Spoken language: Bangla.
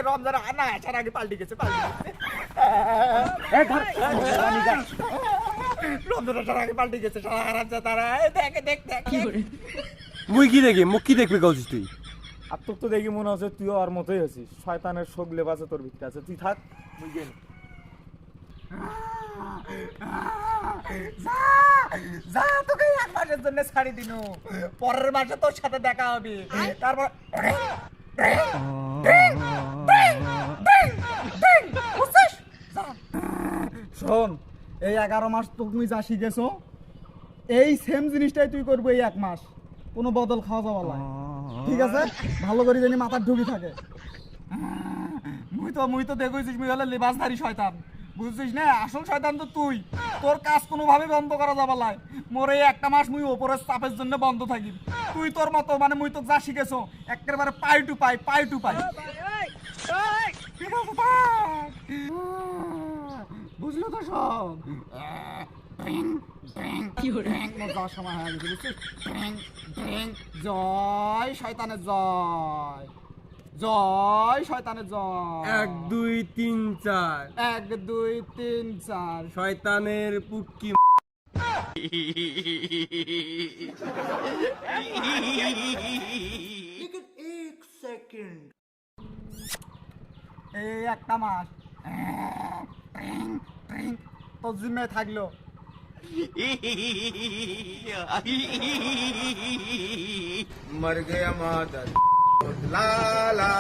রমজান না আসার আগে পাল্টি গেছে রমজান আসার আগে পাল্টি গেছে তারা দেখ দেখ দেখ মুই কি দেখি মুখ কি দেখবি কইছিস তুই? আর তোর তো দেখি মনে হচ্ছে তুইও আর মতোই আছিস, শয়তানের শোক লেবাসে তোর ভিতরে আছে, তুই থাক মুই গেলি। যা তোকে এক মাসের জন্য ছাড়ি দিনু, পরের মাসে তোর সাথে দেখা হবে, তারপর শোন, এই 11 মাস তুমি যা শিখেছো এই সেম জিনিসটাই তুই করবি এই 1 মাস, কোনো বদল খাওয়া যাওয়া না, ঠিক আছে? ভালো করে জানি মাথার ঢুকি থাকে। মুই তো দেখছিস মুই হলে লেবাসধারী শয়তান, বুঝছিস না? আসল শয়তান তো তুই, তোর কাজ কোনোভাবে বন্ধ করা যাবে না। মোর এই 1টা মাস মুই ওপরের চাপের জন্য বন্ধ থাকি, তুই তোর মতো মানে মুই তো যা শিখেছো একেবারে পাই টু পাই ঠিক আছে থাক। বুঝলো তো সব? যাওয়ার সময় হয়ে গেছে, বুঝছিস? জয় শয়তানের জয়, জয় শয়তানের জয়। 1 2 3 4 1 2 3 4 শয়তানের পুটকি। এক সেকেন্ড, এই 1টা মাস তোর জিম্মে থাকলো। मर गया मादर लाला।